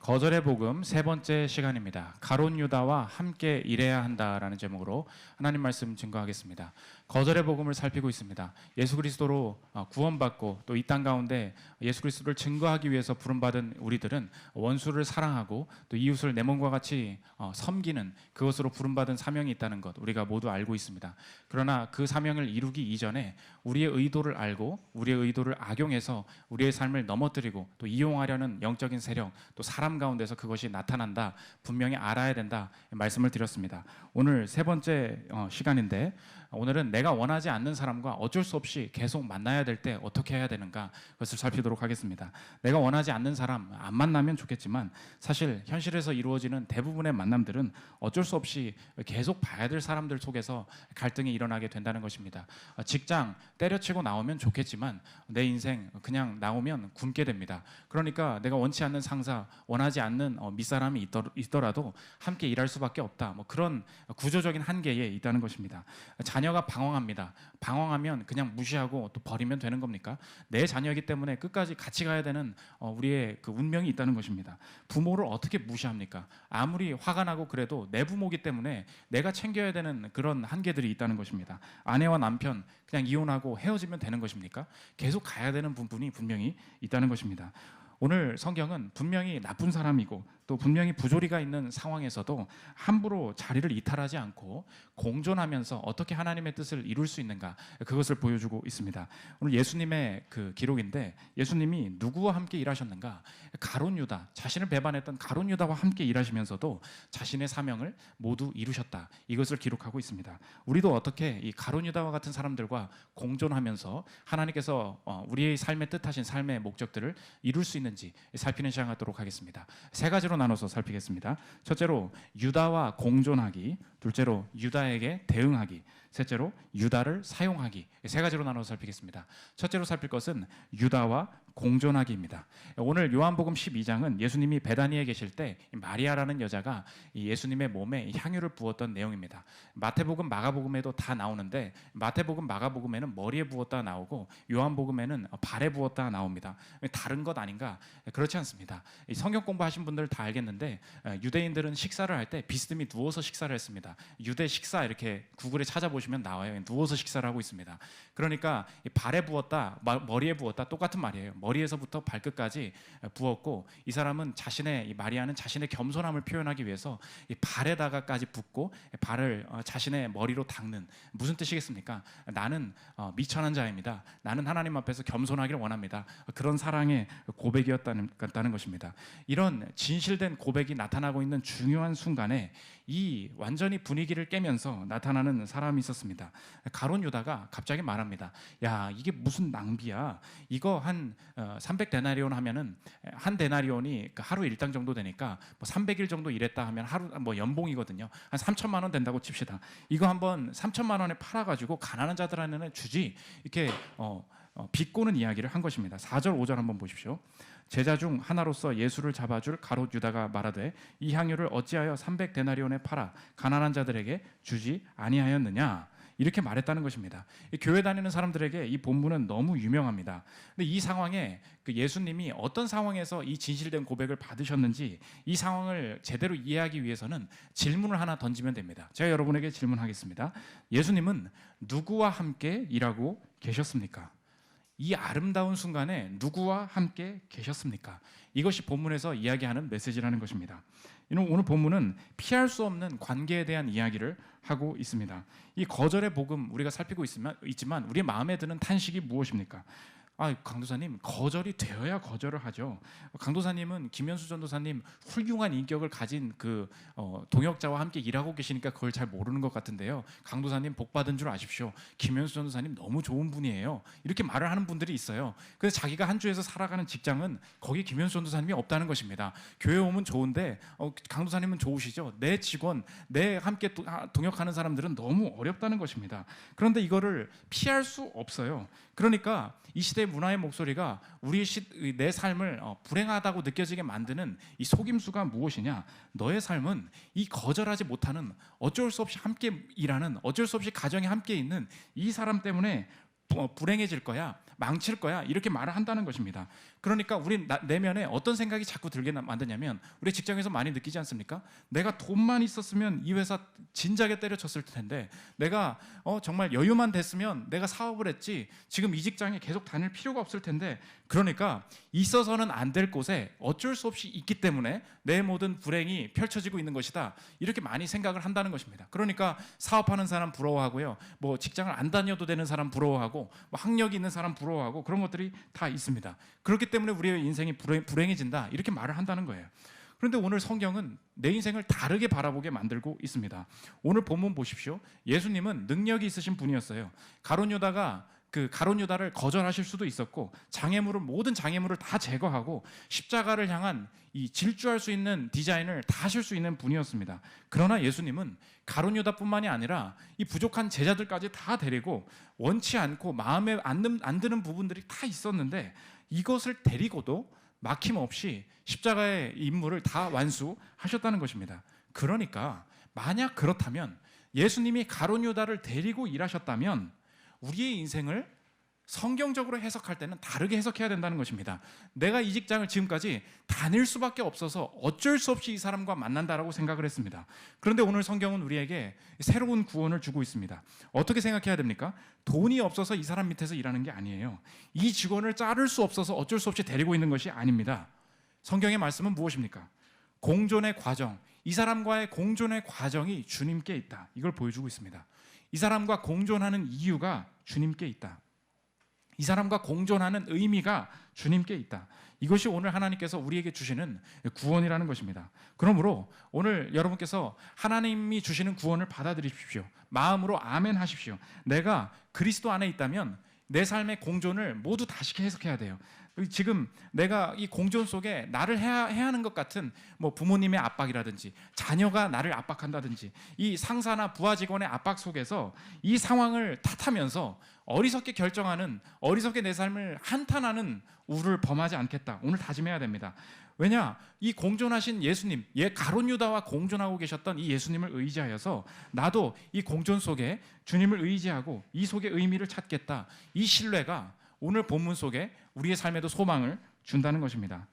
거절의 복음 세 번째 시간입니다. 가룟 유다와 함께 일해야 한다라는 제목으로 하나님 말씀 증거하겠습니다. 거절의 복음을 살피고 있습니다. 예수 그리스도로 구원받고 또 이 땅 가운데 예수 그리스도를 증거하기 위해서 부름받은 우리들은 원수를 사랑하고 또 이웃을 내 몸과 같이 섬기는 그것으로 부름받은 사명이 있다는 것 우리가 모두 알고 있습니다. 그러나 그 사명을 이루기 이전에 우리의 의도를 알고 우리의 의도를 악용해서 우리의 삶을 넘어뜨리고 또 이용하려는 영적인 세력 또 사람 가운데서 그것이 나타난다. 분명히 알아야 된다. 말씀을 드렸습니다. 오늘 세 번째 시간인데 오늘은 내가 원하지 않는 사람과 어쩔 수 없이 계속 만나야 될 때 어떻게 해야 되는가 그것을 살피도록 하겠습니다. 내가 원하지 않는 사람 안 만나면 좋겠지만 사실 현실에서 이루어지는 대부분의 만남들은 어쩔 수 없이 계속 봐야 될 사람들 속에서 갈등이 일어나게 된다는 것입니다. 직장 때려치고 나오면 좋겠지만 내 인생 그냥 나오면 굶게 됩니다. 그러니까 내가 원치 않는 상사 원하지 않는 밑사람이 있더라도 함께 일할 수밖에 없다. 그런 구조적인 한계에 있다는 것입니다. 자녀가 방황합니다. 방황하면 그냥 무시하고 또 버리면 되는 겁니까? 내 자녀이기 때문에 끝까지 같이 가야 되는 우리의 그 운명이 있다는 것입니다. 부모를 어떻게 무시합니까? 아무리 화가 나고 그래도 내 부모이기 때문에 내가 챙겨야 되는 그런 한계들이 있다는 것입니다. 아내와 남편 그냥 이혼하고 헤어지면 되는 것입니까? 계속 가야 되는 부분이 분명히 있다는 것입니다. 오늘 성경은 분명히 나쁜 사람이고 또 분명히 부조리가 있는 상황에서도 함부로 자리를 이탈하지 않고 공존하면서 어떻게 하나님의 뜻을 이룰 수 있는가 그것을 보여주고 있습니다. 오늘 예수님의 그 기록인데 예수님이 누구와 함께 일하셨는가? 가룟 유다, 자신을 배반했던 가룟 유다와 함께 일하시면서도 자신의 사명을 모두 이루셨다. 이것을 기록하고 있습니다. 우리도 어떻게 이 가룟 유다와 같은 사람들과 공존하면서 하나님께서 우리의 삶의 뜻하신 삶의 목적들을 이룰 수 있는지 살피는 시간 갖도록 하겠습니다. 세 가지로 나눠서 살피겠습니다. 첫째로 유다와 공존하기, 둘째로 유다에게 대응하기, 셋째로 유다를 사용하기. 세 가지로 나눠서 살피겠습니다. 첫째로 살필 것은 유다와 공존하기입니다. 오늘 요한복음 12장은 예수님이 베다니에 계실 때 마리아라는 여자가 예수님의 몸에 향유를 부었던 내용입니다. 마태복음, 마가복음에도 다 나오는데 마태복음, 마가복음에는 머리에 부었다 나오고 요한복음에는 발에 부었다 나옵니다. 다른 것 아닌가? 그렇지 않습니다. 성경 공부하신 분들 다 알겠는데 유대인들은 식사를 할 때 비스듬히 누워서 식사를 했습니다. 유대 식사 이렇게 구글에 찾아보시면 나와요. 누워서 식사를 하고 있습니다. 그러니까 발에 부었다, 머리에 부었다 똑같은 말이에요. 머리에서부터 발끝까지 부었고 이 사람은 이 마리아는 자신의 겸손함을 표현하기 위해서 이 발에다가까지 붓고 발을 자신의 머리로 닦는 무슨 뜻이겠습니까? 나는 미천한 자입니다. 나는 하나님 앞에서 겸손하기를 원합니다. 그런 사랑의 고백이었다는 것입니다. 이런 진실된 고백이 나타나고 있는 중요한 순간에 이 완전히 분위기를 깨면서 나타나는 사람이 있었습니다. 가룟 유다가 갑자기 말합니다. 야, 이게 무슨 낭비야. 이거 한 300데나리온 하면은 한 데나리온이 하루 일당 정도 되니까 300일 정도 일했다 하면 하루 연봉이거든요. 한 3천만 원 된다고 칩시다. 이거 한번 3천만 원에 팔아가지고 가난한 자들한테는 주지. 이렇게 비꼬는 이야기를 한 것입니다. 4절 5절 한번 보십시오. 제자 중 하나로서 예수를 잡아줄 가룟 유다가 말하되 이 향유를 어찌하여 300데나리온에 팔아 가난한 자들에게 주지 아니하였느냐. 이렇게 말했다는 것입니다. 교회 다니는 사람들에게 이 본문은 너무 유명합니다. 근데 이 상황에 예수님이 어떤 상황에서 이 진실된 고백을 받으셨는지 이 상황을 제대로 이해하기 위해서는 질문을 하나 던지면 됩니다. 제가 여러분에게 질문하겠습니다. 예수님은 누구와 함께 일하고 계셨습니까? 이 아름다운 순간에 누구와 함께 계셨습니까? 이것이 본문에서 이야기하는 메시지라는 것입니다. 오늘 본문은 피할 수 없는 관계에 대한 이야기를 하고 있습니다. 이 거절의 복음 우리가 살피고 있지만 우리의 마음에 드는 탄식이 무엇입니까? 강도사님, 거절이 되어야 거절을 하죠. 강도사님은 김현수 전도사님 훌륭한 인격을 가진 동역자와 함께 일하고 계시니까 그걸 잘 모르는 것 같은데요. 강도사님 복 받은 줄 아십시오. 김현수 전도사님 너무 좋은 분이에요. 이렇게 말을 하는 분들이 있어요. 그래서 자기가 한 주에서 살아가는 직장은 거기 김현수 전도사님이 없다는 것입니다. 교회 오면 좋은데 강도사님은 좋으시죠. 내 직원, 내 함께 동역하는 사람들은 너무 어렵다는 것입니다. 그런데 이거를 피할 수 없어요. 그러니까 이 시대의 문화의 목소리가 내 삶을 불행하다고 느껴지게 만드는 이 속임수가 무엇이냐? 너의 삶은 이 거절하지 못하는 어쩔 수 없이 함께 일하는 어쩔 수 없이 가정에 함께 있는 이 사람 때문에 불행해질 거야. 망칠 거야 이렇게 말을 한다는 것입니다. 그러니까 우리 내면에 어떤 생각이 자꾸 들게 만드냐면 우리 직장에서 많이 느끼지 않습니까? 내가 돈만 있었으면 이 회사 진작에 때려쳤을 텐데 내가 정말 여유만 됐으면 내가 사업을 했지 지금 이 직장에 계속 다닐 필요가 없을 텐데 그러니까 있어서는 안 될 곳에 어쩔 수 없이 있기 때문에 내 모든 불행이 펼쳐지고 있는 것이다 이렇게 많이 생각을 한다는 것입니다. 그러니까 사업하는 사람 부러워하고요, 뭐 직장을 안 다녀도 되는 사람 부러워하고 뭐 학력이 있는 사람 부러워하고 그런 것들이 다 있습니다. 그렇기 때문에 우리의 인생이 불행해진다 이렇게 말을 한다는 거예요. 그런데 오늘 성경은 내 인생을 다르게 바라보게 만들고 있습니다. 오늘 본문 보십시오. 예수님은 능력이 있으신 분이었어요. 가룟 유다를 거절하실 수도 있었고 모든 장애물을 다 제거하고 십자가를 향한 이 질주할 수 있는 디자인을 다 하실 수 있는 분이었습니다. 그러나 예수님은 가룟 유다뿐만이 아니라 이 부족한 제자들까지 다 데리고 원치 않고 마음에 안 드는 부분들이 다 있었는데 이것을 데리고도 막힘없이 십자가의 임무를 다 완수하셨다는 것입니다. 그러니까 만약 그렇다면 예수님이 가룟 유다를 데리고 일하셨다면 우리의 인생을 성경적으로 해석할 때는 다르게 해석해야 된다는 것입니다. 내가 이 직장을 지금까지 다닐 수밖에 없어서 어쩔 수 없이 이 사람과 만난다라고 생각을 했습니다. 그런데 오늘 성경은 우리에게 새로운 구원을 주고 있습니다. 어떻게 생각해야 됩니까? 돈이 없어서 이 사람 밑에서 일하는 게 아니에요. 이 직원을 자를 수 없어서 어쩔 수 없이 데리고 있는 것이 아닙니다. 성경의 말씀은 무엇입니까? 공존의 과정, 이 사람과의 공존의 과정이 주님께 있다. 이걸 보여주고 있습니다. 이 사람과 공존하는 이유가 주님께 있다. 이 사람과 공존하는 의미가 주님께 있다. 이것이 오늘 하나님께서 우리에게 주시는 구원이라는 것입니다. 그러므로 오늘 여러분께서 하나님이 주시는 구원을 받아들이십시오. 마음으로 아멘 하십시오. 내가 그리스도 안에 있다면 내 삶의 공존을 모두 다시 해석해야 돼요. 지금 내가 이 공존 속에 나를 해야 하는 것 같은 뭐 부모님의 압박이라든지 자녀가 나를 압박한다든지 이 상사나 부하 직원의 압박 속에서 이 상황을 탓하면서 어리석게 결정하는, 어리석게 내 삶을 한탄하는 우를 범하지 않겠다. 오늘 다짐해야 됩니다. 왜냐? 이 공존하신 예수님, 가룟 유다와 공존하고 계셨던 이 예수님을 의지하여서 나도 이 공존 속에 주님을 의지하고 이 속에 의미를 찾겠다. 이 신뢰가 오늘 본문 속에 우리의 삶에도 소망을 준다는 것입니다.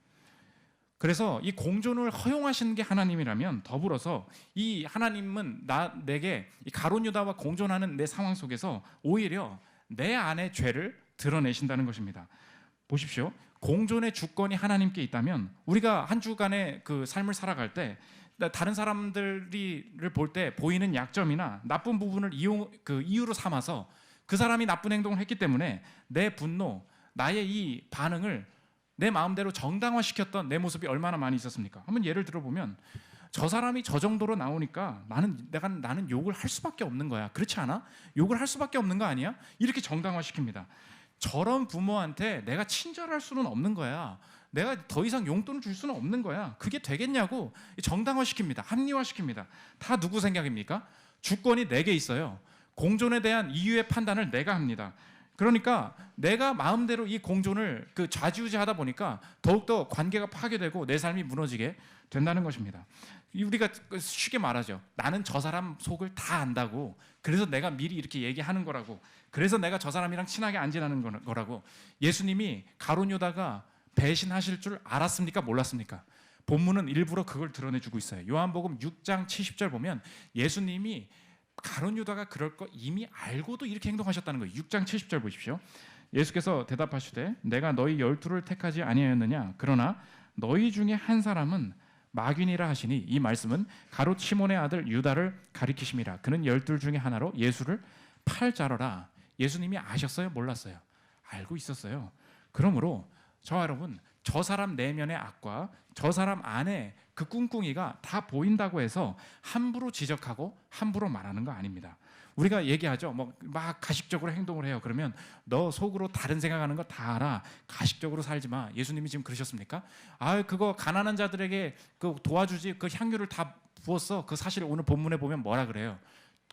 그래서 이 공존을 허용하시는 게 하나님이라면 더불어서 이 하나님은 내게 이 가룟 유다와 공존하는 내 상황 속에서 오히려 내 안의 죄를 드러내신다는 것입니다. 보십시오. 공존의 주권이 하나님께 있다면 우리가 한 주간의 그 삶을 살아갈 때 다른 사람들을 볼 때 보이는 약점이나 나쁜 부분을 이유로 삼아서 그 사람이 나쁜 행동을 했기 때문에 내 분노, 나의 이 반응을 내 마음대로 정당화시켰던 내 모습이 얼마나 많이 있었습니까? 한번 예를 들어보면 저 사람이 저 정도로 나오니까 나는 욕을 할 수밖에 없는 거야. 그렇지 않아? 욕을 할 수밖에 없는 거 아니야? 이렇게 정당화시킵니다. 저런 부모한테 내가 친절할 수는 없는 거야. 내가 더 이상 용돈을 줄 수는 없는 거야. 그게 되겠냐고 정당화시킵니다. 합리화시킵니다. 다 누구 생각입니까? 주권이 내게 있어요. 공존에 대한 이유의 판단을 내가 합니다. 그러니까 내가 마음대로 이 공존을 좌지우지하다 보니까 더욱더 관계가 파괴되고 내 삶이 무너지게 된다는 것입니다. 우리가 쉽게 말하죠. 나는 저 사람 속을 다 안다고. 그래서 내가 미리 이렇게 얘기하는 거라고. 그래서 내가 저 사람이랑 친하게 안 지내는 거라고. 예수님이 가룟 유다가 배신하실 줄 알았습니까? 몰랐습니까? 본문은 일부러 그걸 드러내주고 있어요. 요한복음 6장 70절 보면 예수님이 가룟 유다가 그럴 거 이미 알고도 이렇게 행동하셨다는 거예요. 6장 70절 보십시오. 예수께서 대답하시되 내가 너희 12를 택하지 아니하였느냐? 그러나 너희 중에 한 사람은 마귀니라 하시니 이 말씀은 가룟 시몬의 아들 유다를 가리키심이라. 그는 12 중에 하나로 예수를 팔자러라. 예수님이 아셨어요? 몰랐어요? 알고 있었어요. 그러므로 저와 여러분, 저 사람 내면의 악과 저 사람 안에 그 꿍꿍이가 다 보인다고 해서 함부로 지적하고 함부로 말하는 거 아닙니다. 우리가 얘기하죠. 막 가식적으로 행동을 해요. 그러면 너 속으로 다른 생각하는 거 다 알아. 가식적으로 살지 마. 예수님이 지금 그러셨습니까? 그거 가난한 자들에게 도와주지. 그 향유를 다 부었어. 그 사실 오늘 본문에 보면 뭐라 그래요?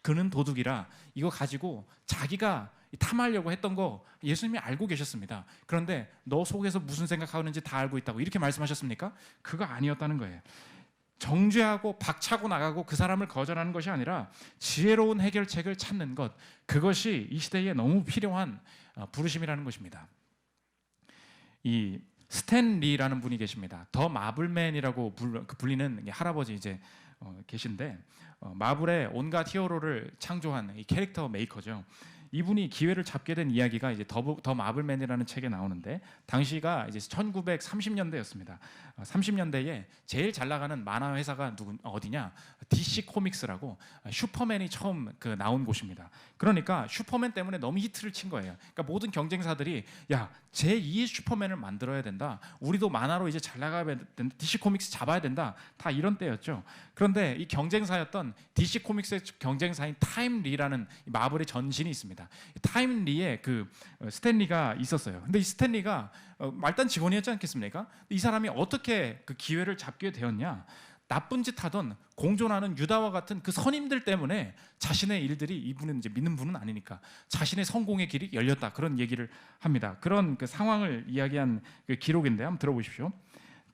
그는 도둑이라. 이거 가지고 자기가 탐하려고 했던 거 예수님이 알고 계셨습니다. 그런데 너 속에서 무슨 생각하는지 다 알고 있다고 이렇게 말씀하셨습니까? 그거 아니었다는 거예요. 정죄하고 박차고 나가고 그 사람을 거절하는 것이 아니라 지혜로운 해결책을 찾는 것, 그것이 이 시대에 너무 필요한 부르심이라는 것입니다. 이 스탠 리라는 분이 계십니다. 더 마블맨이라고 불리는 할아버지 이제 계신데 마블의 온갖 히어로를 창조한 이 캐릭터 메이커죠. 이분이 기회를 잡게 된 이야기가 이제 더 마블맨이라는 책에 나오는데 당시가 이제 1930년대였습니다. 30년대에 제일 잘 나가는 만화 회사가 어디냐? DC 코믹스라고 슈퍼맨이 처음 나온 곳입니다. 그러니까 슈퍼맨 때문에 너무 히트를 친 거예요. 그러니까 모든 경쟁사들이 야, 제2의 슈퍼맨을 만들어야 된다. 우리도 만화로 이제 잘 나가야 된다. DC 코믹스 잡아야 된다. 다 이런 때였죠. 그런데 이 경쟁사였던 DC 코믹스의 경쟁사인 타임리라는 마블의 전신이 있습니다. 타임리에 스탠리가 있었어요. 근데 이 스탠리가 말단 직원이었지 않겠습니까? 이 사람이 어떻게 그 기회를 잡게 되었냐? 나쁜 짓 하던 공존하는 유다와 같은 그 선임들 때문에 자신의 일들이, 이분은 이제 믿는 분은 아니니까 자신의 성공의 길이 열렸다, 그런 얘기를 합니다. 그런 그 상황을 이야기한 그 기록인데 한번 들어보십시오.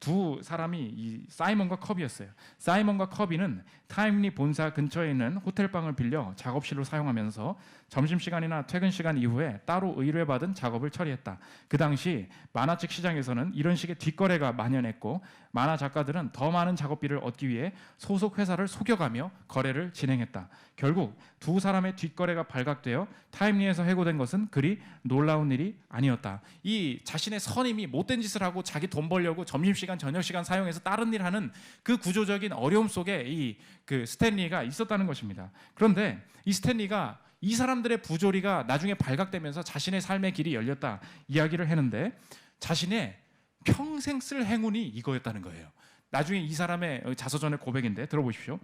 두 사람이 이 사이먼과 커비였어요. 사이먼과 커비는 타임리 본사 근처에 있는 호텔방을 빌려 작업실로 사용하면서 점심시간이나 퇴근시간 이후에 따로 의뢰받은 작업을 처리했다. 그 당시 만화책 시장에서는 이런 식의 뒷거래가 만연했고 만화 작가들은 더 많은 작업비를 얻기 위해 소속 회사를 속여가며 거래를 진행했다. 결국 두 사람의 뒷거래가 발각되어 타임리에서 해고된 것은 그리 놀라운 일이 아니었다. 이 자신의 선임이 못된 짓을 하고 자기 돈 벌려고 점심시간 저녁시간 사용해서 다른 일 하는 그 구조적인 어려움 속에 그 스탠리가 있었다는 것입니다. 그런데 이 스탠리가 이 사람들의 부조리가 나중에 발각되면서 자신의 삶의 길이 열렸다 이야기를 했는데 자신의 평생 쓸 행운이 이거였다는 거예요. 나중에 이 사람의 자서전의 고백인데 들어보십시오.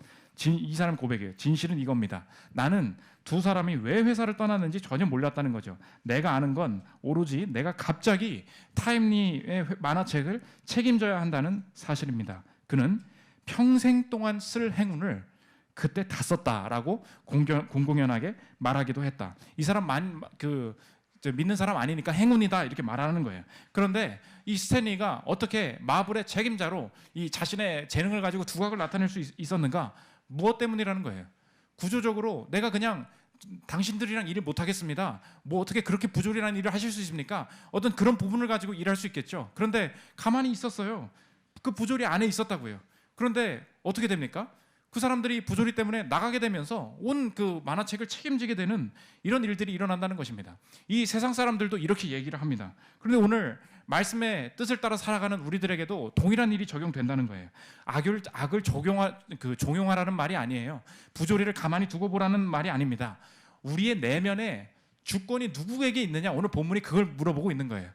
이 사람 고백이에요. 진실은 이겁니다. 나는 두 사람이 왜 회사를 떠났는지 전혀 몰랐다는 거죠. 내가 아는 건 오로지 내가 갑자기 타임리의 만화책을 책임져야 한다는 사실입니다. 그는 평생 동안 쓸 행운을 그때 다 썼다라고 공공연하게 말하기도 했다. 이 사람 믿는 사람 아니니까 행운이다 이렇게 말하는 거예요. 그런데 이 스탠리가 어떻게 마블의 책임자로 이 자신의 재능을 가지고 두각을 나타낼 수 있었는가? 무엇 때문이라는 거예요. 구조적으로 내가 그냥 당신들이랑 일을 못하겠습니다. 뭐 어떻게 그렇게 부조리한 일을 하실 수 있습니까? 어떤 그런 부분을 가지고 일할 수 있겠죠. 그런데 가만히 있었어요. 그 부조리 안에 있었다고요. 그런데 어떻게 됩니까? 그 사람들이 부조리 때문에 나가게 되면서 온 그 만화책을 책임지게 되는 이런 일들이 일어난다는 것입니다. 이 세상 사람들도 이렇게 얘기를 합니다. 그런데 오늘 말씀의 뜻을 따라 살아가는 우리들에게도 동일한 일이 적용된다는 거예요. 악을 종용하라는 말이 아니에요. 부조리를 가만히 두고 보라는 말이 아닙니다. 우리의 내면에 주권이 누구에게 있느냐, 오늘 본문이 그걸 물어보고 있는 거예요.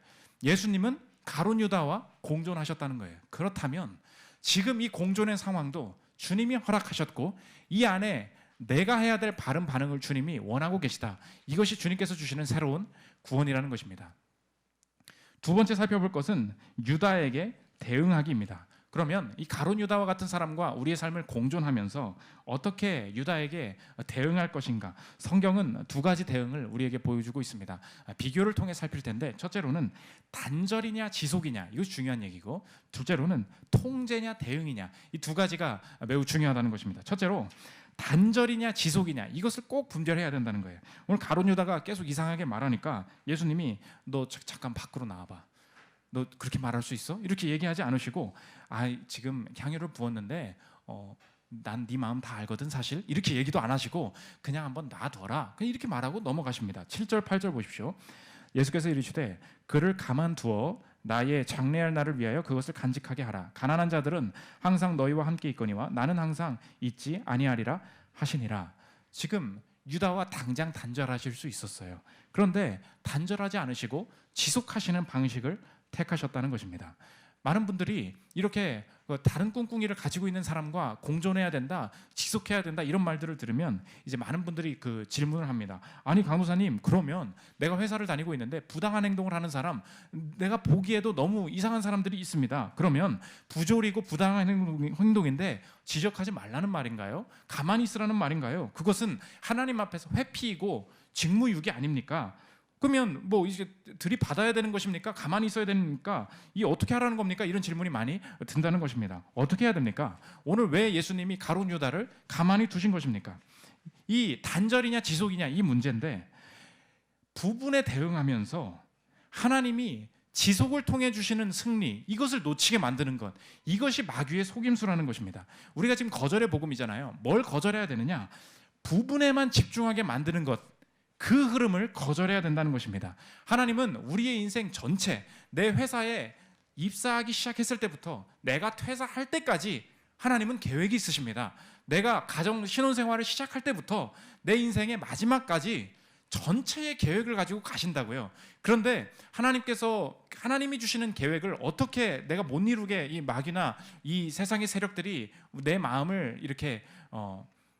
예수님은 가룟 유다와 공존하셨다는 거예요. 그렇다면 지금 이 공존의 상황도 주님이 허락하셨고 이 안에 내가 해야 될 바른 반응을 주님이 원하고 계시다. 이것이 주님께서 주시는 새로운 구원이라는 것입니다. 두 번째 살펴볼 것은 유다에게 대응하기입니다. 그러면 이 가룟 유다와 같은 사람과 우리의 삶을 공존하면서 어떻게 유다에게 대응할 것인가? 성경은 두 가지 대응을 우리에게 보여주고 있습니다. 비교를 통해 살필 텐데 첫째로는 단절이냐 지속이냐, 이것이 중요한 얘기고, 둘째로는 통제냐 대응이냐, 이 두 가지가 매우 중요하다는 것입니다. 첫째로 단절이냐 지속이냐, 이것을 꼭 분별해야 된다는 거예요. 오늘 가룟 유다가 계속 이상하게 말하니까 예수님이 너 잠깐 밖으로 나와봐. 너 그렇게 말할 수 있어? 이렇게 얘기하지 않으시고 지금 향유를 부었는데 난 네 마음 다 알거든 사실, 이렇게 얘기도 안 하시고 그냥 한번 놔둬라, 그냥 이렇게 말하고 넘어가십니다. 7절 8절 보십시오. 예수께서 이르시되 그를 가만두어 나의 장래할 날을 위하여 그것을 간직하게 하라. 가난한 자들은 항상 너희와 함께 있거니와 나는 항상 있지 아니하리라 하시니라. 지금 유다와 당장 단절하실 수 있었어요. 그런데 단절하지 않으시고 지속하시는 방식을 택하셨다는 것입니다. 많은 분들이 이렇게 다른 꿍꿍이를 가지고 있는 사람과 공존해야 된다, 지속해야 된다, 이런 말들을 들으면 이제 많은 분들이 그 질문을 합니다. 아니 강도사님, 그러면 내가 회사를 다니고 있는데 부당한 행동을 하는 사람, 내가 보기에도 너무 이상한 사람들이 있습니다. 그러면 부조리고 부당한 행동인데 지적하지 말라는 말인가요? 가만히 있으라는 말인가요? 그것은 하나님 앞에서 회피이고 직무유기 아닙니까? 그러면 뭐 이제 들이받아야 되는 것입니까? 가만히 있어야 되니까 이 어떻게 하라는 겁니까? 이런 질문이 많이 든다는 것입니다. 어떻게 해야 됩니까? 오늘 왜 예수님이 가룟 유다를 가만히 두신 것입니까? 이 단절이냐 지속이냐 이 문제인데, 부분에 대응하면서 하나님이 지속을 통해 주시는 승리, 이것을 놓치게 만드는 것, 이것이 마귀의 속임수라는 것입니다. 우리가 지금 거절의 복음이잖아요. 뭘 거절해야 되느냐? 부분에만 집중하게 만드는 것, 그 흐름을 거절해야 된다는 것입니다. 하나님은 우리의 인생 전체, 내 회사에 입사하기 시작했을 때부터 내가 퇴사할 때까지 하나님은 계획이 있으십니다. 내가 가정 신혼생활을 시작할 때부터 내 인생의 마지막까지 전체의 계획을 가지고 가신다고요. 그런데 하나님이 주시는 계획을 어떻게 내가 못 이루게 이 마귀나 이 세상의 세력들이 내 마음을 이렇게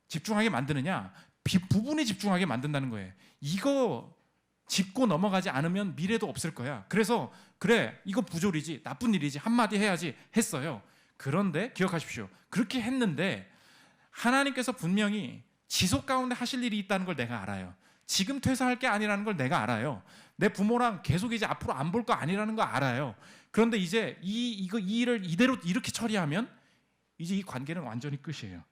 집중하게 만드느냐? 부분에 집중하게 만든다는 거예요. 이거 짚고 넘어가지 않으면 미래도 없을 거야. 그래서 그래, 이거 부조리지, 나쁜 일이지, 한마디 해야지 했어요. 그런데 기억하십시오. 그렇게 했는데 하나님께서 분명히 지속 가운데 하실 일이 있다는 걸 내가 알아요. 지금 퇴사할 게 아니라는 걸 내가 알아요. 내 부모랑 계속 이제 앞으로 안 볼 거 아니라는 거 알아요. 그런데 이제 이 일을 이대로 이렇게 처리하면 이제 이 관계는 완전히 끝이에요.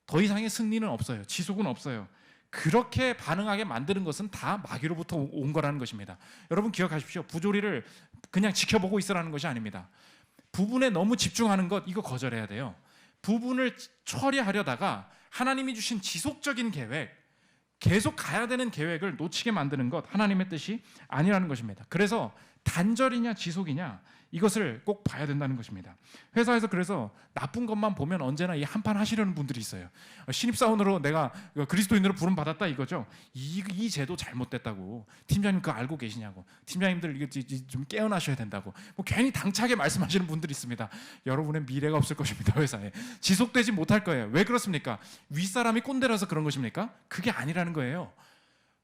더 이상의 승리는 없어요. 지속은 없어요. 그렇게 반응하게 만드는 것은 다 마귀로부터 온 거라는 것입니다. 여러분 기억하십시오. 부조리를 그냥 지켜보고 있으라는 것이 아닙니다. 부분에 너무 집중하는 것, 이거 거절해야 돼요. 부분을 처리하려다가 하나님이 주신 지속적인 계획, 계속 가야 되는 계획을 놓치게 만드는 것, 하나님의 뜻이 아니라는 것입니다. 그래서 단절이냐 지속이냐, 이것을 꼭 봐야 된다는 것입니다. 회사에서 그래서 나쁜 것만 보면 언제나 이 한판 하시려는 분들이 있어요. 신입사원으로 내가 그리스도인으로 부름 받았다 이거죠. 이 제도 잘못됐다고. 팀장님 그거 알고 계시냐고. 팀장님들 이거 좀 깨어나셔야 된다고. 뭐 괜히 당차게 말씀하시는 분들이 있습니다. 여러분의 미래가 없을 것입니다. 회사에 지속되지 못할 거예요. 왜 그렇습니까? 윗사람이 꼰대라서 그런 것입니까? 그게 아니라는 거예요.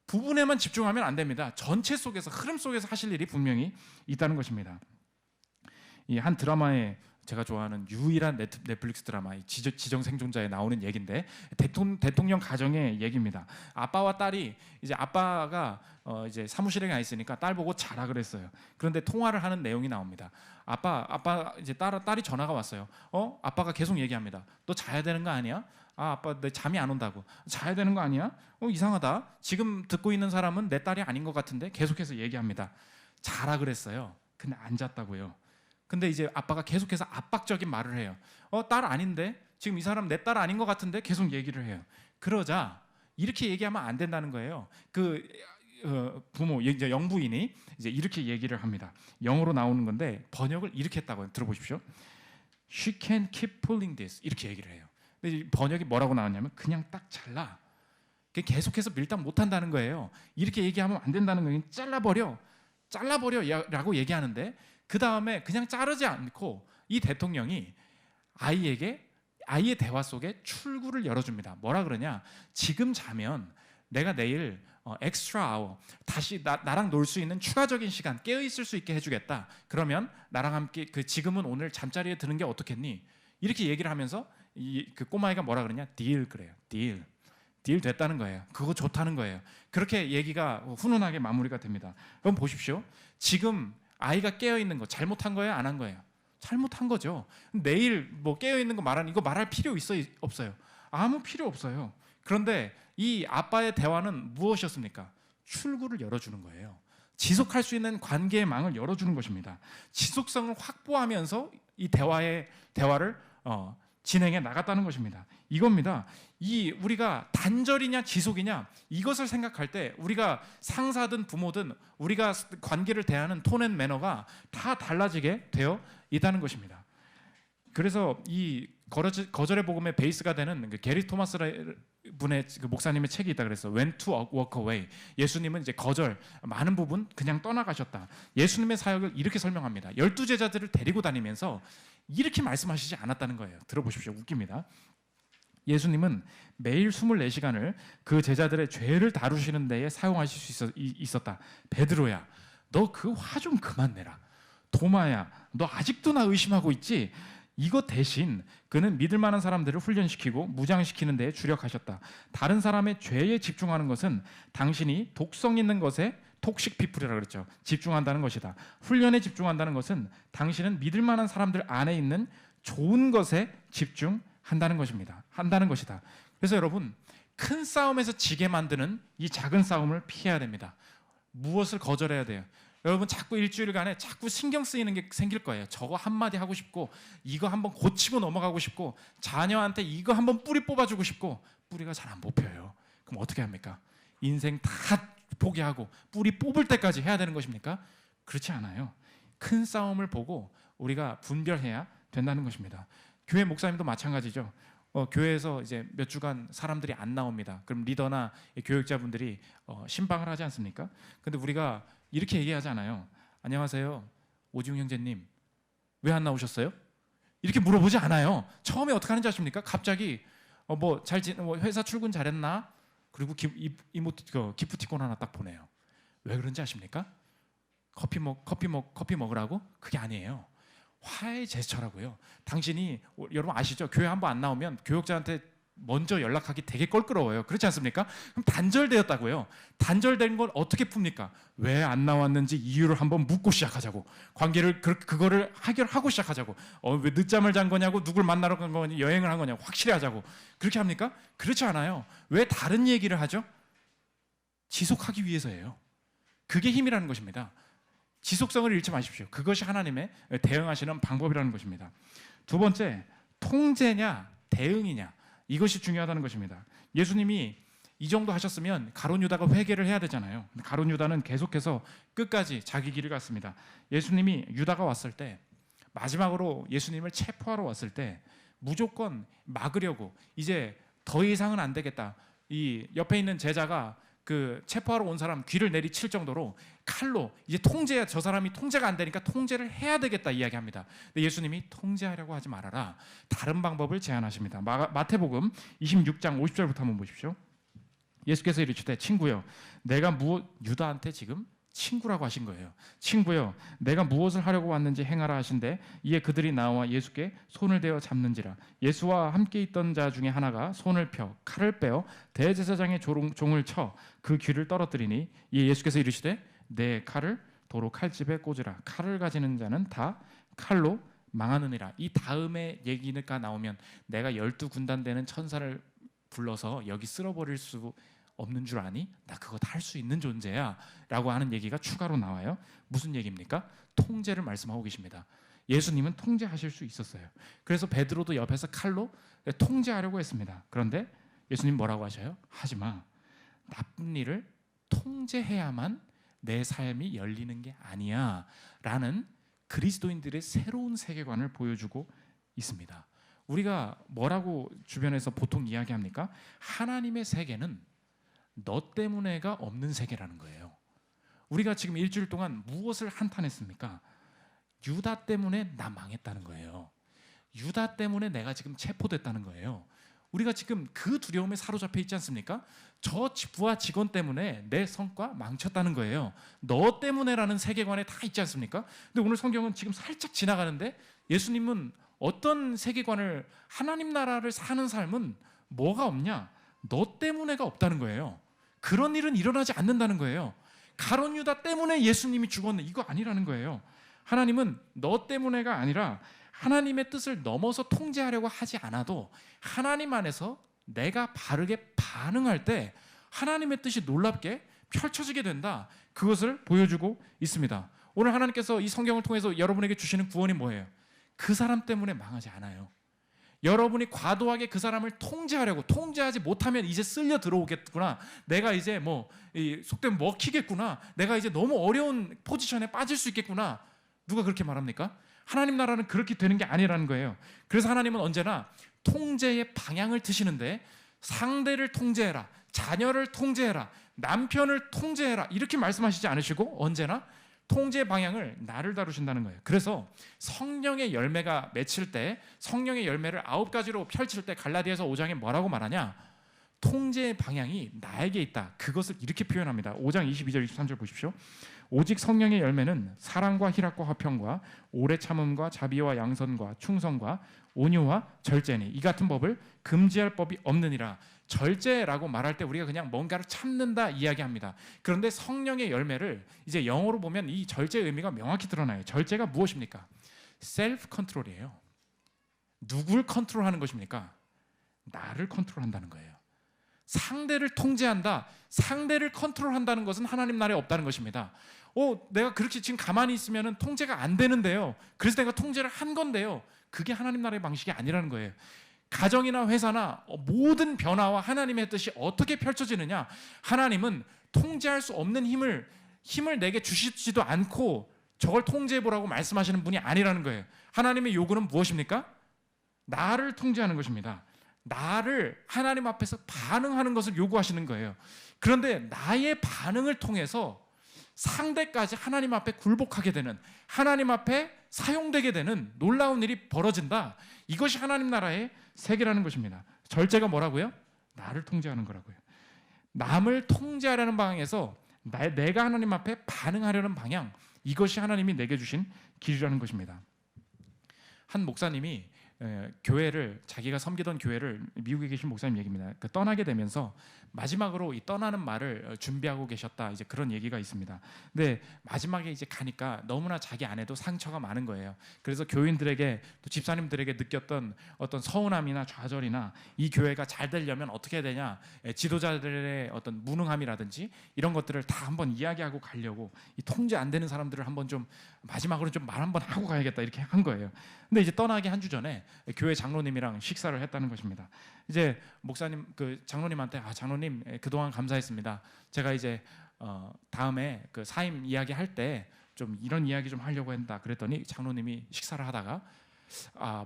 부분에만 집중하면 안 됩니다. 전체 속에서, 흐름 속에서 하실 일이 분명히 있다는 것입니다. 이 한 드라마에, 제가 좋아하는 유일한 넷플릭스 드라마 지정 생존자에 나오는 얘기인데, 대통령 가정의 얘기입니다. 아빠와 딸이, 이제 아빠가 이제 사무실에 가 있으니까 딸 보고 자라 그랬어요. 그런데 통화를 하는 내용이 나옵니다. 아빠 이제 딸이 전화가 왔어요. 아빠가 계속 얘기합니다. 너 자야 되는 거 아니야? 아빠 내 잠이 안 온다고. 자야 되는 거 아니야? 이상하다. 지금 듣고 있는 사람은 내 딸이 아닌 것 같은데. 계속해서 얘기합니다. 자라 그랬어요. 근데 안 잤다고요. 근데 이제 아빠가 계속해서 압박적인 말을 해요. 딸 아닌데? 지금 이 사람 내 딸 아닌 것 같은데? 계속 얘기를 해요. 그러자 이렇게 얘기하면 안 된다는 거예요. 부모, 이제 영부인이 이제 이렇게 얘기를 합니다. 영어로 나오는 건데 번역을 이렇게 했다고 들어보십시오. She can keep pulling this. 이렇게 얘기를 해요. 근데 번역이 뭐라고 나왔냐면 그냥 딱 잘라. 계속해서 밀당 못한다는 거예요. 이렇게 얘기하면 안 된다는 거예요. 잘라버려라고 얘기하는데, 그 다음에 그냥 자르지 않고 이 대통령이 아이의 대화 속에 출구를 열어줍니다. 뭐라 그러냐? 지금 자면 내가 내일 엑스트라 아워, 다시 나랑 놀 수 있는 추가적인 시간, 깨어 있을 수 있게 해주겠다. 그러면 나랑 함께 지금은 오늘 잠자리에 드는 게 어떻겠니? 이렇게 얘기를 하면서 그 꼬마애가 뭐라 그러냐? 딜 그래요. 딜 됐다는 거예요. 그거 좋다는 거예요. 그렇게 얘기가 훈훈하게 마무리가 됩니다. 그럼 보십시오. 지금 아이가 깨어 있는 거 잘못한 거예요? 안 한 거예요? 잘못한 거죠. 내일 뭐 깨어 있는 거 이거 말할 필요 없어요? 아무 필요 없어요. 그런데 이 아빠의 대화는 무엇이었습니까? 출구를 열어주는 거예요. 지속할 수 있는 관계의 망을 열어주는 것입니다. 지속성을 확보하면서 이 대화를 진행해 나갔다는 것입니다. 이겁니다. 우리가 단절이냐 지속이냐, 이것을 생각할 때 우리가 상사든 부모든 우리가 관계를 대하는 톤 앤 매너가 다 달라지게 되어 있다는 것입니다. 그래서 이 거절의 복음의 베이스가 되는 게리 토마스 분의 목사님의 책이 있다 그랬어요. When to walk away. 예수님은 이제 많은 부분 그냥 떠나가셨다. 예수님의 사역을 이렇게 설명합니다. 12제자들을 데리고 다니면서 이렇게 말씀하시지 않았다는 거예요. 들어보십시오. 웃깁니다. 예수님은 매일 24시간을 그 제자들의 죄를 다루시는 데에 사용하실 수 있었다. 베드로야, 너 그 화 좀 그만 내라. 도마야, 너 아직도 나 의심하고 있지? 이것 대신 그는 믿을 만한 사람들을 훈련시키고 무장시키는 데에 주력하셨다. 다른 사람의 죄에 집중하는 것은 당신이 독성 있는 것에 톡식 피플이라고 그랬죠. 집중한다는 것이다. 훈련에 집중한다는 것은 당신은 믿을 만한 사람들 안에 있는 좋은 것에 집중한다는 것이다. 그래서 여러분, 큰 싸움에서 지게 만드는 이 작은 싸움을 피해야 됩니다. 무엇을 거절해야 돼요? 여러분 자꾸 일주일간에 자꾸 신경 쓰이는 게 생길 거예요. 저거 한마디 하고 싶고, 이거 한번 고치고 넘어가고 싶고, 자녀한테 이거 한번 뿌리 뽑아주고 싶고, 뿌리가 잘 안 뽑혀요. 그럼 어떻게 합니까? 인생 다 포기하고 뿌리 뽑을 때까지 해야 되는 것입니까? 그렇지 않아요. 큰 싸움을 보고 우리가 분별해야 된다는 것입니다. 교회 목사님도 마찬가지죠. 교회에서 이제 몇 주간 사람들이 안 나옵니다. 그럼 리더나 교육자분들이 신방을 하지 않습니까? 근데 우리가 이렇게 얘기하잖아요. 안녕하세요, 오지웅 형제님, 왜 안 나오셨어요? 이렇게 물어보지 않아요. 처음에 어떻게 하는지 아십니까? 갑자기 회사 출근 잘했나? 그리고 기프티콘 하나 딱 보내요. 왜 그런지 아십니까? 커피 먹으라고? 그게 아니에요. 화해 제스처라고요. 당신이, 여러분 아시죠? 교회 한번 안 나오면 교육자한테 먼저 연락하기 되게 껄끄러워요. 그렇지 않습니까? 그럼 단절되었다고요. 단절된 걸 어떻게 풉니까? 왜 안 나왔는지 이유를 한번 묻고 시작하자고. 관계를 그거를 해결하고 시작하자고. 왜 늦잠을 잔 거냐고, 누굴 만나러 간 거냐, 여행을 한 거냐고 확실히 하자고. 그렇게 합니까? 그렇지 않아요. 왜 다른 얘기를 하죠? 지속하기 위해서예요. 그게 힘이라는 것입니다. 지속성을 잃지 마십시오. 그것이 하나님의 대응하시는 방법이라는 것입니다. 두 번째, 통제냐 대응이냐, 이것이 중요하다는 것입니다. 예수님이 이 정도 하셨으면 가룟 유다가 회개를 해야 되잖아요. 가룟 유다는 계속해서 끝까지 자기 길을 갔습니다. 예수님이 유다가 왔을 때, 마지막으로 예수님을 체포하러 왔을 때 무조건 막으려고, 이제 더 이상은 안 되겠다, 이 옆에 있는 제자가 그 체포하러 온 사람 귀를 내리칠 정도로 칼로, 이제 저 사람이 통제가 안 되니까 통제를 해야 되겠다 이야기합니다. 근데 예수님이 통제하려고 하지 말아라, 다른 방법을 제안하십니다. 마태복음 26장 50절부터 한번 보십시오. 예수께서 이르시되, 친구여, 유다한테 지금 친구라고 하신 거예요. 친구여, 내가 무엇을 하려고 왔는지 행하라 하신대, 이에 그들이 나와 예수께 손을 대어 잡는지라. 예수와 함께 있던 자 중에 하나가 손을 펴 칼을 빼어 대제사장의 종을 쳐 그 귀를 떨어뜨리니, 이에 예수께서 이르시되, 내 칼을 도로 칼집에 꽂으라. 칼을 가지는 자는 다 칼로 망하느니라. 이 다음에 얘기가 나오면 내가 12군단 되는 천사를 불러서 여기 쓸어버릴 수 없는 줄 아니? 나 그거 다 할 수 있는 존재야 라고 하는 얘기가 추가로 나와요. 무슨 얘기입니까? 통제를 말씀하고 계십니다. 예수님은 통제하실 수 있었어요. 그래서 베드로도 옆에서 칼로 통제하려고 했습니다. 그런데 예수님 뭐라고 하셔요? 하지마. 나쁜 일을 통제해야만 내 삶이 열리는 게 아니야 라는 그리스도인들의 새로운 세계관을 보여주고 있습니다. 우리가 뭐라고 주변에서 보통 이야기합니까? 하나님의 세계는 너 때문에가 없는 세계라는 거예요. 우리가 지금 일주일 동안 무엇을 한탄했습니까? 유다 때문에 나 망했다는 거예요. 유다 때문에 내가 지금 체포됐다는 거예요. 우리가 지금 그 두려움에 사로잡혀 있지 않습니까? 저 부하 직원 때문에 내 성과 망쳤다는 거예요. 너 때문에라는 세계관에 다 있지 않습니까? 근데 오늘 성경은 지금 살짝 지나가는데, 예수님은 어떤 세계관을, 하나님 나라를 사는 삶은 뭐가 없냐? 너 때문에가 없다는 거예요. 그런 일은 일어나지 않는다는 거예요. 가룟 유다 때문에 예수님이 죽었네, 이거 아니라는 거예요. 하나님은 너 때문에가 아니라 하나님의 뜻을 넘어서 통제하려고 하지 않아도 하나님 안에서 내가 바르게 반응할 때 하나님의 뜻이 놀랍게 펼쳐지게 된다, 그것을 보여주고 있습니다. 오늘 하나님께서 이 성경을 통해서 여러분에게 주시는 구원이 뭐예요? 그 사람 때문에 망하지 않아요. 여러분이 과도하게 그 사람을 통제하지 못하면 이제 쓸려 들어오겠구나, 내가 이제 속되면 먹히겠구나, 내가 이제 너무 어려운 포지션에 빠질 수 있겠구나, 누가 그렇게 말합니까? 하나님 나라는 그렇게 되는 게 아니라는 거예요. 그래서 하나님은 언제나 통제의 방향을 트시는데, 상대를 통제해라, 자녀를 통제해라, 남편을 통제해라, 이렇게 말씀하시지 않으시고 언제나 통제의 방향을 나를 다루신다는 거예요. 그래서 성령의 열매가 맺힐 때, 성령의 열매를 9가지로 펼칠 때 갈라디아서 5장에 뭐라고 말하냐? 통제의 방향이 나에게 있다. 그것을 이렇게 표현합니다. 5장 22절 23절 보십시오. 오직 성령의 열매는 사랑과 희락과 화평과 오래 참음과 자비와 양선과 충성과 온유와 절제니 이 같은 법을 금지할 법이 없느니라. 절제라고 말할 때 우리가 그냥 뭔가를 참는다 이야기합니다. 그런데 성령의 열매를 이제 영어로 보면 이 절제의 의미가 명확히 드러나요. 절제가 무엇입니까? 셀프 컨트롤이에요. 누굴 컨트롤하는 것입니까? 나를 컨트롤한다는 거예요. 상대를 통제한다, 상대를 컨트롤한다는 것은 하나님 나라에 없다는 것입니다. 내가 그렇게 지금 가만히 있으면 통제가 안 되는데요. 그래서 내가 통제를 한 건데요. 그게 하나님 나라의 방식이 아니라는 거예요. 가정이나 회사나 모든 변화와 하나님의 뜻이 어떻게 펼쳐지느냐, 하나님은 통제할 수 없는 힘을 내게 주시지도 않고 저걸 통제해보라고 말씀하시는 분이 아니라는 거예요. 하나님의 요구는 무엇입니까? 나를 통제하는 것입니다. 나를 하나님 앞에서 반응하는 것을 요구하시는 거예요. 그런데 나의 반응을 통해서 상대까지 하나님 앞에 굴복하게 되는, 하나님 앞에 사용되게 되는 놀라운 일이 벌어진다. 이것이 하나님 나라의 세계라는 것입니다. 절제가 뭐라고요? 나를 통제하는 거라고요. 남을 통제하려는 방향에서 내가 하나님 앞에 반응하려는 방향, 이것이 하나님이 내게 주신 길이라는 것입니다. 한 목사님이 교회를, 자기가 섬기던 교회를, 미국에 계신 목사님 얘기입니다. 떠나게 되면서 마지막으로 이 떠나는 말을 준비하고 계셨다, 이제 그런 얘기가 있습니다. 근데 마지막에 이제 가니까 너무나 자기 안에도 상처가 많은 거예요. 그래서 교인들에게, 또 집사님들에게 느꼈던 어떤 서운함이나 좌절이나 이 교회가 잘 되려면 어떻게 해야 되냐, 지도자들의 어떤 무능함이라든지 이런 것들을 다 한번 이야기하고 가려고, 이 통제 안 되는 사람들을 한번 좀 마지막으로 좀 말 한번 하고 가야겠다, 이렇게 한 거예요. 근데 이제 떠나기 한 주 전에 교회 장로님이랑 식사를 했다는 것입니다. 이제 목사님, 장로님한테, 장로님 그동안 감사했습니다. 제가 이제 다음에 사임 이야기 할 때 좀 이런 이야기 좀 하려고 한다 그랬더니, 장로님이 식사를 하다가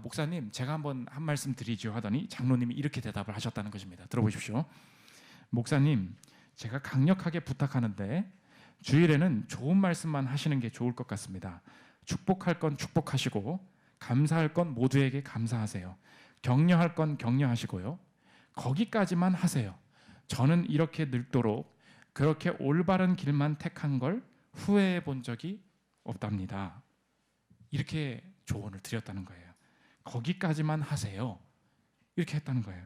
목사님 제가 한번 한 말씀 드리죠 하더니 장로님이 이렇게 대답을 하셨다는 것입니다. 들어보십시오. 목사님, 제가 강력하게 부탁하는데 주일에는 좋은 말씀만 하시는 게 좋을 것 같습니다. 축복할 건 축복하시고 감사할 건 모두에게 감사하세요. 격려할 건 격려하시고요. 거기까지만 하세요. 저는 이렇게 늙도록 그렇게 올바른 길만 택한 걸 후회해 본 적이 없답니다. 이렇게 조언을 드렸다는 거예요. 거기까지만 하세요. 이렇게 했다는 거예요.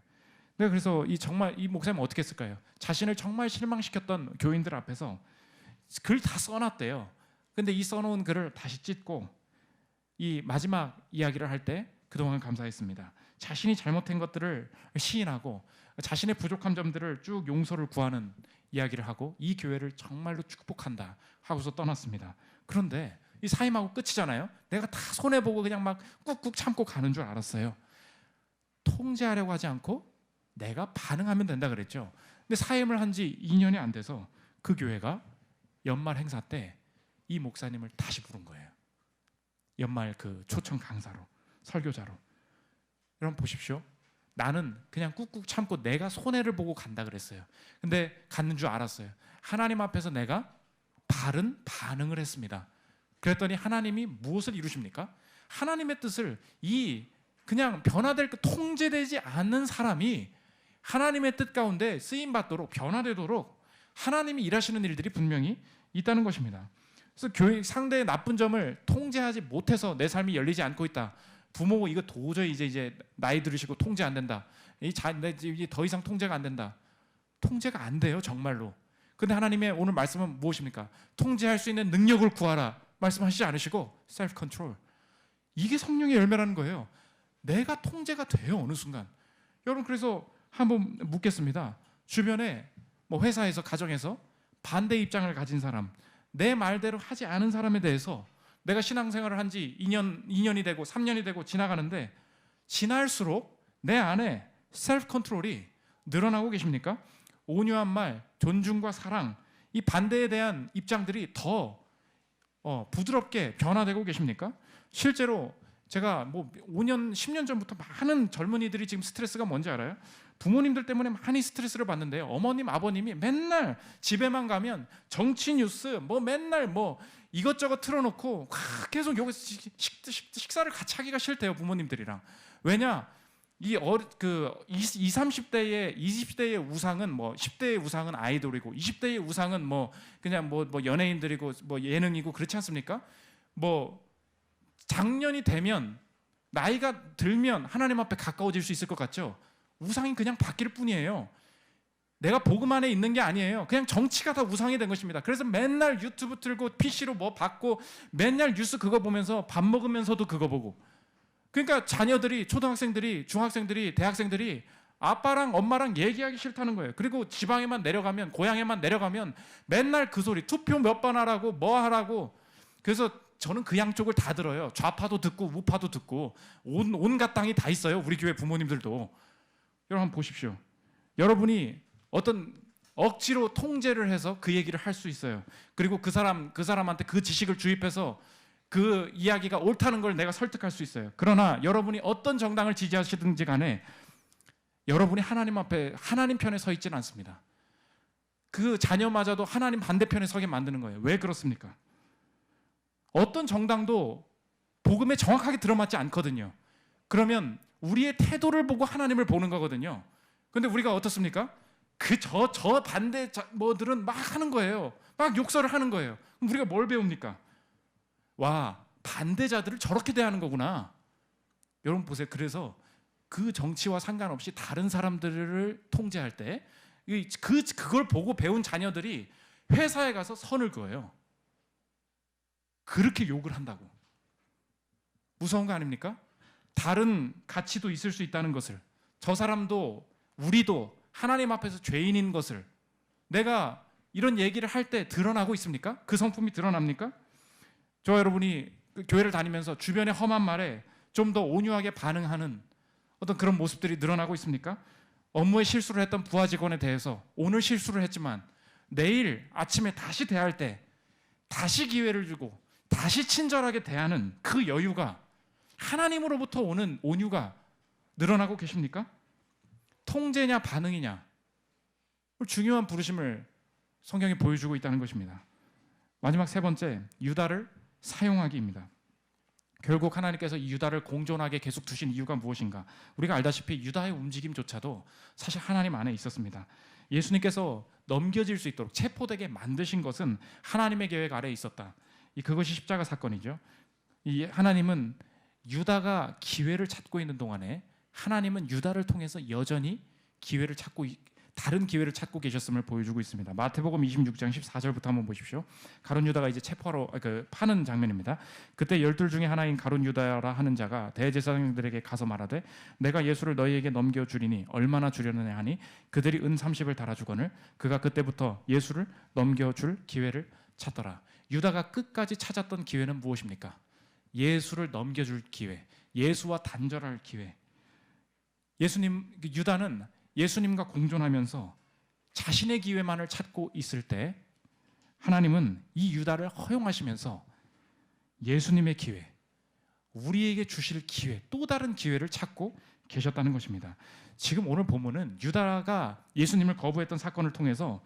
네, 그래서 정말 이 목사님은 어떻게 했을까요? 자신을 정말 실망시켰던 교인들 앞에서 글 다 써놨대요. 근데 이 써놓은 글을 다시 찢고 이 마지막 이야기를 할 때 그동안 감사했습니다. 자신이 잘못한 것들을 시인하고 자신의 부족한 점들을 쭉 용서를 구하는 이야기를 하고, 이 교회를 정말로 축복한다 하고서 떠났습니다. 그런데 이 사임하고 끝이잖아요. 내가 다 손해보고 그냥 막 꾹꾹 참고 가는 줄 알았어요. 통제하려고 하지 않고 내가 반응하면 된다 그랬죠. 근데 사임을 한 지 2년이 안 돼서 그 교회가 연말 행사 때 이 목사님을 다시 부른 거예요. 연말 초청 강사로, 설교자로. 여러분 보십시오. 나는 그냥 꾹꾹 참고 내가 손해를 보고 간다 그랬어요. 근데 갔는 줄 알았어요. 하나님 앞에서 내가 바른 반응을 했습니다. 그랬더니 하나님이 무엇을 이루십니까? 하나님의 뜻을, 그냥 변화될, 통제되지 않는 사람이 하나님의 뜻 가운데 쓰임받도록, 변화되도록 하나님이 일하시는 일들이 분명히 있다는 것입니다. 그래서 교회 상대의 나쁜 점을 통제하지 못해서 내 삶이 열리지 않고 있다. 부모 이거 도저히 이제 나이 들으시고 통제 안 된다. 이제 더 이상 통제가 안 된다. 통제가 안 돼요, 정말로. 근데 하나님의 오늘 말씀은 무엇입니까? 통제할 수 있는 능력을 구하라 말씀하시지 않으시고 셀프 컨트롤. 이게 성령의 열매라는 거예요. 내가 통제가 돼요, 어느 순간. 여러분, 그래서 한번 묻겠습니다. 주변에 회사에서, 가정에서 반대 입장을 가진 사람, 내 말대로 하지 않은 사람에 대해서 내가 신앙생활을 한 지 2년이 되고 3년이 되고 지나가는데, 지날수록 내 안에 셀프 컨트롤이 늘어나고 계십니까? 온유한 말, 존중과 사랑, 이 반대에 대한 입장들이 더 부드럽게 변화되고 계십니까? 실제로 제가 5년, 10년 전부터 많은 젊은이들이 지금 스트레스가 뭔지 알아요? 부모님들 때문에 많이 스트레스를 받는데요. 어머님, 아버님이 맨날 집에만 가면 정치 뉴스, 맨날 이것저것 틀어놓고 계속 여기서 식사를 같이 하기가 싫대요, 부모님들이랑. 왜냐? 20, 30대의 20대의 우상은 10대의 우상은 아이돌이고 20대의 우상은 그냥 연예인들이고 예능이고 그렇지 않습니까? 작년이 되면, 나이가 들면 하나님 앞에 가까워질 수 있을 것 같죠? 우상이 그냥 바뀔 뿐이에요. 내가 복음 안에 있는 게 아니에요. 그냥 정치가 다 우상이 된 것입니다. 그래서 맨날 유튜브 틀고 PC로 받고 맨날 뉴스 그거 보면서 밥 먹으면서도 그거 보고. 그러니까 자녀들이, 초등학생들이, 중학생들이, 대학생들이 아빠랑 엄마랑 얘기하기 싫다는 거예요. 그리고 지방에만 내려가면, 고향에만 내려가면 맨날 그 소리, 투표 몇 번 하라고, 뭐 하라고. 그래서 저는 그 양쪽을 다 들어요. 좌파도 듣고 우파도 듣고 온갖 땅이 다 있어요. 우리 교회 부모님들도. 여러분 한번 보십시오. 여러분이 어떤 억지로 통제를 해서 그 얘기를 할 수 있어요. 그리고 그 사람한테 그 지식을 주입해서 그 이야기가 옳다는 걸 내가 설득할 수 있어요. 그러나 여러분이 어떤 정당을 지지하시든지 간에 여러분이 하나님 앞에 하나님 편에 서 있지는 않습니다. 그 자녀마저도 하나님 반대편에 서게 만드는 거예요. 왜 그렇습니까? 어떤 정당도 복음에 정확하게 들어맞지 않거든요. 그러면 우리의 태도를 보고 하나님을 보는 거거든요. 근데 우리가 어떻습니까? 저 반대 뭐들은 막 하는 거예요. 막 욕설을 하는 거예요. 그럼 우리가 뭘 배웁니까? 와, 반대자들을 저렇게 대하는 거구나. 여러분 보세요. 그래서 그 정치와 상관없이 다른 사람들을 통제할 때 그걸 보고 배운 자녀들이 회사에 가서 선을 그어요. 그렇게 욕을 한다고. 무서운 거 아닙니까? 다른 가치도 있을 수 있다는 것을, 저 사람도 우리도 하나님 앞에서 죄인인 것을 내가 이런 얘기를 할 때 드러나고 있습니까? 그 성품이 드러납니까? 저 여러분이 교회를 다니면서 주변의 험한 말에 좀 더 온유하게 반응하는 어떤 그런 모습들이 늘어나고 있습니까? 업무에 실수를 했던 부하 직원에 대해서 오늘 실수를 했지만 내일 아침에 다시 대할 때 다시 기회를 주고 다시 친절하게 대하는 그 여유가, 하나님으로부터 오는 온유가 늘어나고 계십니까? 통제냐 반응이냐, 중요한 부르심을 성경이 보여주고 있다는 것입니다. 마지막 세 번째, 유다를 사용하기입니다. 결국 하나님께서 이 유다를 공존하게 계속 두신 이유가 무엇인가? 우리가 알다시피 유다의 움직임조차도 사실 하나님 안에 있었습니다. 예수님께서 넘겨질 수 있도록 체포되게 만드신 것은 하나님의 계획 아래에 있었다. 그것이 십자가 사건이죠. 이 하나님은 유다가 기회를 찾고 있는 동안에 하나님은 유다를 통해서 여전히 다른 기회를 찾고 계셨음을 보여주고 있습니다. 마태복음 26장 14절부터 한번 보십시오. 가룟 유다가 이제 체포하러 파는 장면입니다. 그때 12 중에 하나인 가룟 유다라 하는 자가 대제사장들에게 가서 말하되 내가 예수를 너희에게 넘겨주리니 얼마나 주려느냐 하니 그들이 은 30을 달아주거늘 그가 그때부터 예수를 넘겨줄 기회를 찾더라. 유다가 끝까지 찾았던 기회는 무엇입니까? 예수를 넘겨줄 기회, 예수와 단절할 기회. 유다는 예수님과 공존하면서 자신의 기회만을 찾고 있을 때 하나님은 이 유다를 허용하시면서 예수님의 기회, 우리에게 주실 기회, 또 다른 기회를 찾고 계셨다는 것입니다. 지금 오늘 본문은 유다가 예수님을 거부했던 사건을 통해서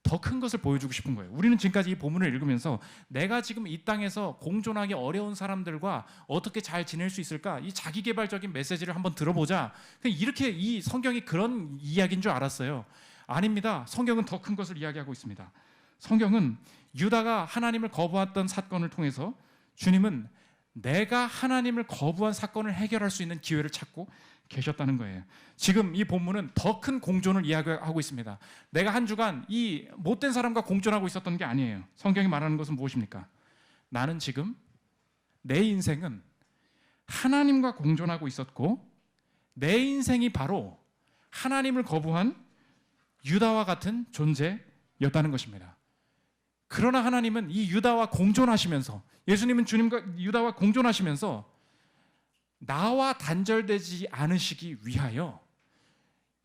더 큰 것을 보여주고 싶은 거예요. 우리는 지금까지 이 본문을 읽으면서 내가 지금 이 땅에서 공존하기 어려운 사람들과 어떻게 잘 지낼 수 있을까? 이 자기개발적인 메시지를 한번 들어보자. 이렇게 이 성경이 그런 이야기인 줄 알았어요. 아닙니다. 성경은 더 큰 것을 이야기하고 있습니다. 성경은 유다가 하나님을 거부했던 사건을 통해서 주님은 내가 하나님을 거부한 사건을 해결할 수 있는 기회를 찾고 계셨다는 거예요. 지금 이 본문은 더 큰 공존을 이야기하고 있습니다. 내가 한 주간 이 못된 사람과 공존하고 있었던 게 아니에요. 성경이 말하는 것은 무엇입니까? 나는 지금 내 인생은 하나님과 공존하고 있었고 내 인생이 바로 하나님을 거부한 유다와 같은 존재였다는 것입니다. 그러나 하나님은 이 유다와 공존하시면서, 예수님은 주님과 유다와 공존하시면서 나와 단절되지 않으시기 위하여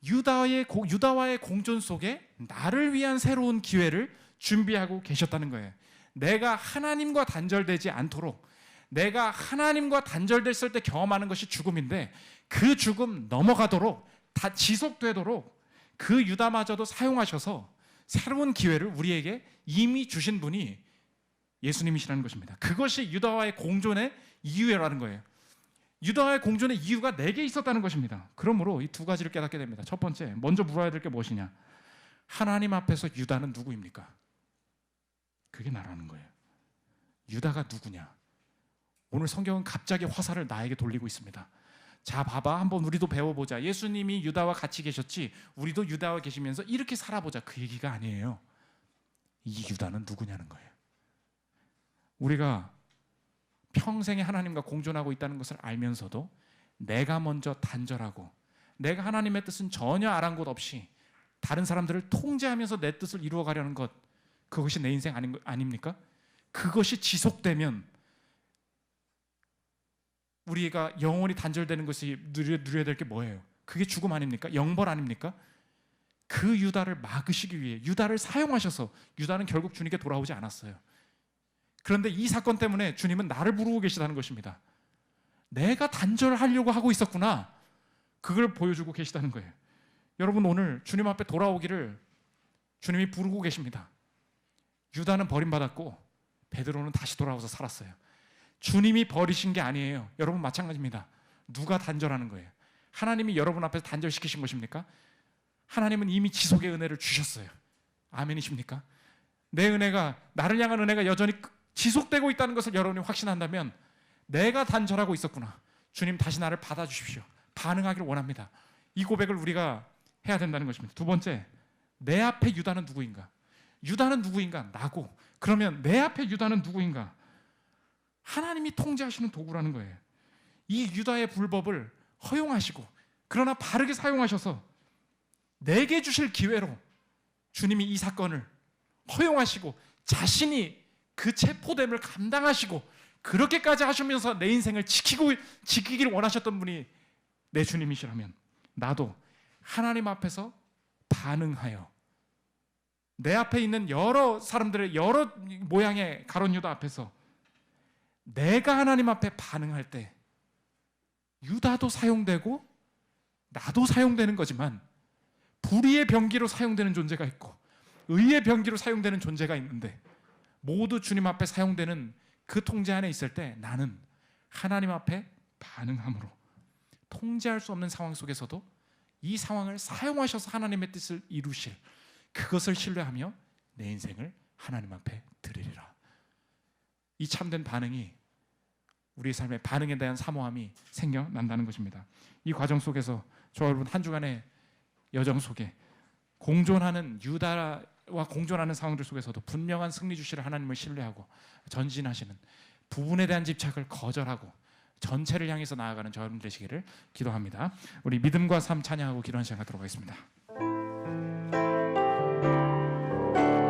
유다와의 공존 속에 나를 위한 새로운 기회를 준비하고 계셨다는 거예요. 내가 하나님과 단절되지 않도록, 내가 하나님과 단절됐을 때 경험하는 것이 죽음인데 그 죽음 넘어가도록, 다 지속되도록 그 유다마저도 사용하셔서 새로운 기회를 우리에게 이미 주신 분이 예수님이시라는 것입니다. 그것이 유다와의 공존의 이유라는 거예요. 유다와의 공존의 이유가 4개 있었다는 것입니다. 그러므로 이 두 가지를 깨닫게 됩니다. 첫 번째, 먼저 물어야 될 게 무엇이냐? 하나님 앞에서 유다는 누구입니까? 그게 나라는 거예요. 유다가 누구냐? 오늘 성경은 갑자기 화살을 나에게 돌리고 있습니다. 자, 봐봐. 한번 우리도 배워보자. 예수님이 유다와 같이 계셨지, 우리도 유다와 계시면서 이렇게 살아보자. 그 얘기가 아니에요. 이 유다는 누구냐는 거예요. 우리가 평생에 하나님과 공존하고 있다는 것을 알면서도 내가 먼저 단절하고 내가 하나님의 뜻은 전혀 아랑곳 없이 다른 사람들을 통제하면서 내 뜻을 이루어가려는 것, 그것이 내 인생 아닙니까? 그것이 지속되면 우리가 영원히 단절되는 것이 누려야 될 게 뭐예요? 그게 죽음 아닙니까? 영벌 아닙니까? 그 유다를 막으시기 위해 유다를 사용하셔서, 유다는 결국 주님께 돌아오지 않았어요. 그런데 이 사건 때문에 주님은 나를 부르고 계시다는 것입니다. 내가 단절하려고 하고 있었구나, 그걸 보여주고 계시다는 거예요. 여러분, 오늘 주님 앞에 돌아오기를 주님이 부르고 계십니다. 유다는 버림받았고 베드로는 다시 돌아와서 살았어요. 주님이 버리신 게 아니에요. 여러분 마찬가지입니다. 누가 단절하는 거예요? 하나님이 여러분 앞에서 단절시키신 것입니까? 하나님은 이미 지속의 은혜를 주셨어요. 아멘이십니까? 내 은혜가, 나를 향한 은혜가 여전히 지속되고 있다는 것을 여러분이 확신한다면 내가 단절하고 있었구나, 주님 다시 나를 받아주십시오, 반응하기를 원합니다. 이 고백을 우리가 해야 된다는 것입니다. 두 번째, 내 앞에 유다는 누구인가? 유다는 누구인가? 나고. 그러면 내 앞에 유다는 누구인가? 하나님이 통제하시는 도구라는 거예요. 이 유다의 불법을 허용하시고, 그러나 바르게 사용하셔서 내게 주실 기회로 주님이 이 사건을 허용하시고 자신이 그 체포됨을 감당하시고 그렇게까지 하시면서 내 인생을 지키기를 원하셨던 분이 내 주님이시라면, 나도 하나님 앞에서 반응하여 내 앞에 있는 여러 사람들의 여러 모양의 가룟 유다 앞에서 내가 하나님 앞에 반응할 때 유다도 사용되고 나도 사용되는 거지만, 불의의 병기로 사용되는 존재가 있고 의의 병기로 사용되는 존재가 있는데, 모두 주님 앞에 사용되는 그 통제 안에 있을 때 나는 하나님 앞에 반응함으로 통제할 수 없는 상황 속에서도 이 상황을 사용하셔서 하나님의 뜻을 이루실, 그것을 신뢰하며 내 인생을 하나님 앞에 드리리라. 이 참된 반응이, 우리의 삶의 반응에 대한 사모함이 생겨난다는 것입니다. 이 과정 속에서 저와 여러분 한 주간의 여정 속에 공존하는 유다와 공존하는 상황들 속에서도 분명한 승리 주시를 하나님을 신뢰하고 전진하시는, 부분에 대한 집착을 거절하고 전체를 향해서 나아가는 저 여러분 되시기를 기도합니다. 우리 믿음과 삶 찬양하고 기도하는 시간 갖도록 하겠습니다.